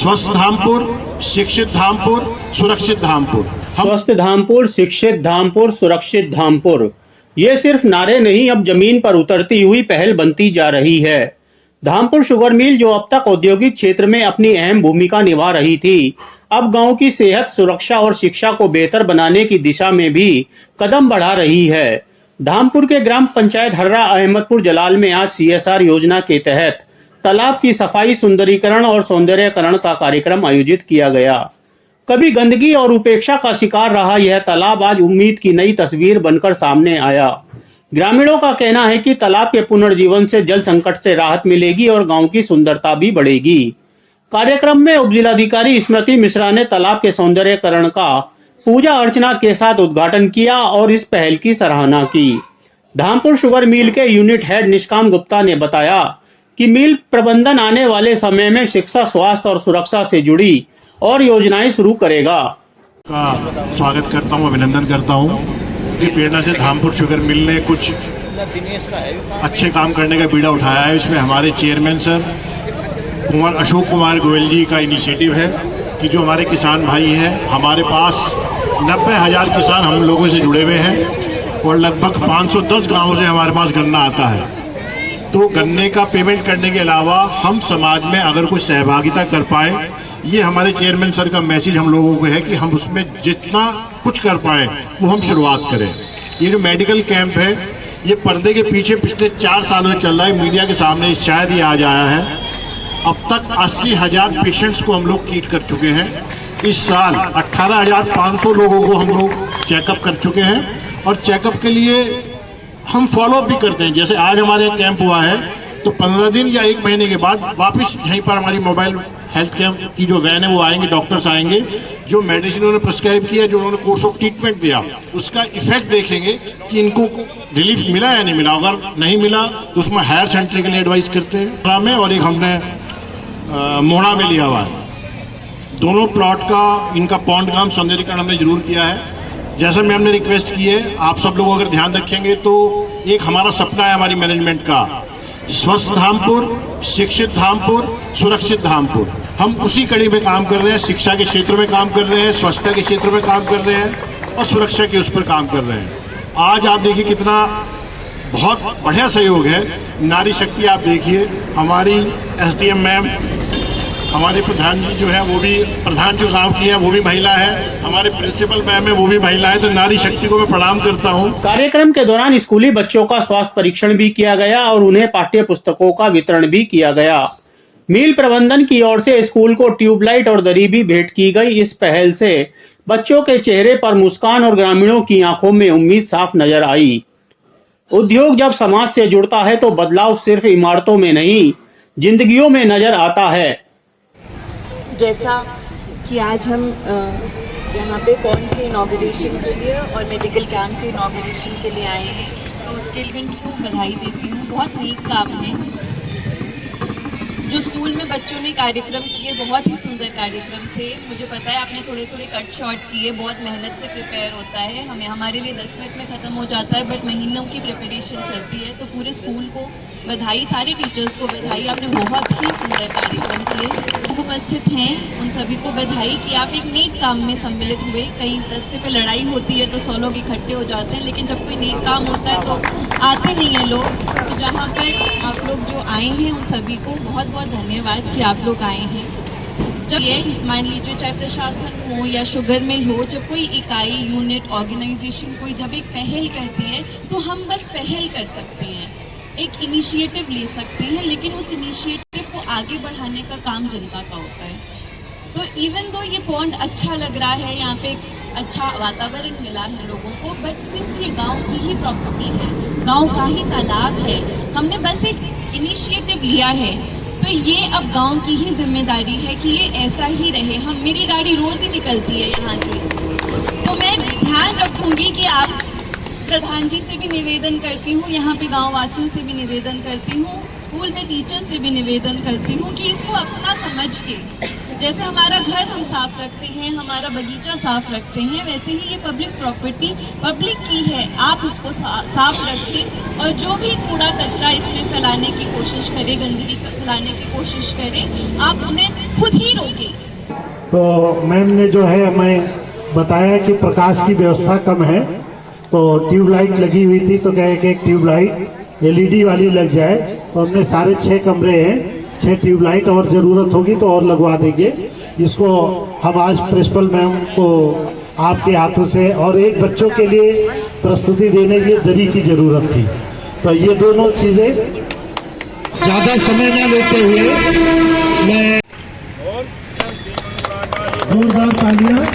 स्वस्थ धामपुर, शिक्षित धामपुर, सुरक्षित धामपुर। स्वस्थ धामपुर, शिक्षित धामपुर, सुरक्षित धामपुर, ये सिर्फ नारे नहीं, अब जमीन पर उतरती हुई पहल बनती जा रही है। धामपुर शुगर मिल, जो अब तक औद्योगिक क्षेत्र में अपनी अहम भूमिका निभा रही थी, अब गांव की सेहत, सुरक्षा और शिक्षा को बेहतर बनाने की दिशा में भी कदम बढ़ा रही है। धामपुर के ग्राम पंचायत हर्रा अहमदपुर जलाल में आज CSR योजना के तहत तालाब की सफाई, सुंदरीकरण और सौंदर्यकरण का कार्यक्रम आयोजित किया गया। कभी गंदगी और उपेक्षा का शिकार रहा यह तालाब आज उम्मीद की नई तस्वीर बनकर सामने आया। ग्रामीणों का कहना है कि तालाब के पुनर्जीवन से जल संकट से राहत मिलेगी और गांव की सुंदरता भी बढ़ेगी। कार्यक्रम में उपजिलाधिकारी स्मृति मिश्रा ने तालाब के सौंदर्यकरण का पूजा अर्चना के साथ उद्घाटन किया और इस पहल की सराहना की। धामपुर शुगर मिल के यूनिट हेड निष्काम गुप्ता ने बताया कि मिल प्रबंधन आने वाले समय में शिक्षा, स्वास्थ्य और सुरक्षा से जुड़ी और योजनाएं शुरू करेगा। का स्वागत करता हूं, अभिनंदन करता हूं कि प्रेरणा से धामपुर शुगर मिल ने कुछ अच्छे काम करने का बीड़ा उठाया है। इसमें हमारे चेयरमैन सर कुमार अशोक कुमार गोयल जी का इनिशिएटिव है कि जो हमारे किसान भाई हैं, हमारे पास 90,000 किसान हम लोगों से जुड़े हुए हैं और लगभग 510 गाँवों से हमारे पास गन्ना आता है। तो गन्ने का पेमेंट करने के अलावा हम समाज में अगर कुछ सहभागिता कर पाए, ये हमारे चेयरमैन सर का मैसेज हम लोगों को है कि हम उसमें जितना कुछ कर पाए वो हम शुरुआत करें। ये जो मेडिकल कैंप है, ये पर्दे के पीछे पिछले 4 सालों से चल रहा है, मीडिया के सामने शायद ये आज आया है। अब तक 80,000 पेशेंट्स को हम लोग ट्रीट कर चुके हैं। इस साल 18,500 लोगों को हम लोग चेकअप कर चुके हैं और चेकअप के लिए हम फॉलोअप भी करते हैं। जैसे आज हमारे यहाँ कैंप हुआ है तो 15 दिन या 1 महीने के बाद वापस यहीं पर हमारी मोबाइल हेल्थ कैंप की जो वैन है वो आएंगे, डॉक्टर्स आएंगे, जो मेडिसिन उन्होंने प्रिस्क्राइब किया, जो उन्होंने कोर्स ऑफ ट्रीटमेंट दिया, उसका इफेक्ट देखेंगे कि इनको रिलीफ मिला या नहीं मिला। अगर नहीं मिला तो उसमें हायर सेंटर के लिए एडवाइस करते हैं में, और एक हमने मोहना में लिया हुआ है। दोनों प्लॉट का इनका पॉन्ड काम सौंदर्यीकरण हमने जरूर किया है। जैसा मैम ने रिक्वेस्ट की है, आप सब लोग अगर ध्यान रखेंगे तो एक हमारा सपना है हमारी मैनेजमेंट का, स्वस्थ धामपुर, शिक्षित धामपुर, सुरक्षित धामपुर। हम उसी कड़ी में काम कर रहे हैं। शिक्षा के क्षेत्र में काम कर रहे हैं, स्वच्छता के क्षेत्र में काम कर रहे हैं और सुरक्षा के उस पर काम कर रहे हैं। आज आप देखिए कितना बहुत बढ़िया सहयोग है। नारी शक्ति आप देखिए, हमारी SDM मैम, हमारे प्रधान जी जो है वो भी, प्रधान जो गांव की है वो भी महिला है, हमारे प्रिंसिपल मैम है वो भी महिला है। तो नारी शक्ति को मैं प्रणाम करता हूं। कार्यक्रम के दौरान स्कूली बच्चों का स्वास्थ्य परीक्षण भी किया गया और उन्हें पाठ्य पुस्तकों का वितरण भी किया गया। मिल प्रबंधन की ओर से स्कूल को ट्यूबलाइट और दरी भी भेंट की गई। इस पहल से बच्चों के चेहरे पर मुस्कान और ग्रामीणों की आंखों में उम्मीद साफ नजर आई। उद्योग जब समाज से जुड़ता है तो बदलाव सिर्फ इमारतों में नहीं, जिंदगियों में नजर आता है। जैसा कि आज हम यहाँ पे पॉन्ड के इनॉग्रेशन के लिए और मेडिकल कैंप के इनॉग्रेशन के लिए आए हैं, तो उसके लिए को बधाई देती हूँ। बहुत नीक काम है जो स्कूल में बच्चों ने कार्यक्रम किए, बहुत ही सुंदर कार्यक्रम थे। मुझे पता है आपने थोड़े थोड़े कट शॉर्ट किए, बहुत मेहनत से प्रिपेयर होता है। हमारे लिए 10 मिनट में ख़त्म हो जाता है, बट महीनों की प्रिपरेशन चलती है। तो पूरे स्कूल को बधाई, सारे टीचर्स को बधाई, आपने बहुत ही सुंदर कार्यक्रम किए। लोग उपस्थित हैं उन सभी को बधाई कि आप एक नेक काम में सम्मिलित हुए। कहीं रास्ते पे लड़ाई होती है तो 100 लोग इकट्ठे हो जाते हैं, लेकिन जब कोई नेक काम होता है तो आते नहीं हैं लोग। तो जहाँ पर आप लोग जो आए हैं उन सभी को बहुत बहुत धन्यवाद कि आप लोग आए हैं। जब ये मान लीजिए चाहे प्रशासन हो या शुगर मिल हो, जब कोई इकाई, यूनिट, ऑर्गेनाइजेशन कोई जब एक पहल करती है तो हम बस पहल कर सकते हैं, एक इनिशिएटिव ले सकते हैं, लेकिन उस इनिशिएटिव को आगे बढ़ाने का काम जनता का होता है। तो इवन दो ये पॉन्ड अच्छा लग रहा है, यहाँ पे अच्छा वातावरण मिला है लोगों को, बट सिंस ये गांव की ही प्रॉपर्टी है, गांव का ही तालाब है, हमने बस एक इनिशिएटिव लिया है, तो ये अब गांव की ही जिम्मेदारी है कि ये ऐसा ही रहे। मेरी गाड़ी रोज ही निकलती है यहाँ से, तो मैं ध्यान रखूंगी कि आप प्रधान जी से भी निवेदन करती हूँ, यहाँ पे गांव वासियों से भी निवेदन करती हूँ, स्कूल में टीचर से भी निवेदन करती हूँ कि इसको अपना समझ के जैसे हमारा घर हम साफ रखते हैं, हमारा बगीचा साफ रखते हैं, वैसे ही ये पब्लिक प्रॉपर्टी पब्लिक की है। आप इसको साफ रखें और जो भी कूड़ा कचरा इसमें फैलाने की कोशिश करे, गंदगी फैलाने की कोशिश करे, आप उन्हें खुद ही रोकें। तो मैम ने जो है हमें बताया कि प्रकाश की व्यवस्था कम है, तो ट्यूबलाइट लगी हुई थी, तो कहे कि एक ट्यूबलाइट एलईडी वाली लग जाए। तो हमने सारे 6 कमरे हैं, 6 ट्यूबलाइट और ज़रूरत होगी तो और लगवा देंगे। इसको हम आज प्रिंसिपल मैम को आपके हाथों से और एक बच्चों के लिए प्रस्तुति देने के लिए दरी की ज़रूरत थी। तो ये दोनों चीज़ें ज़्यादा समय न लेते हुए मैं जोरदार तालियां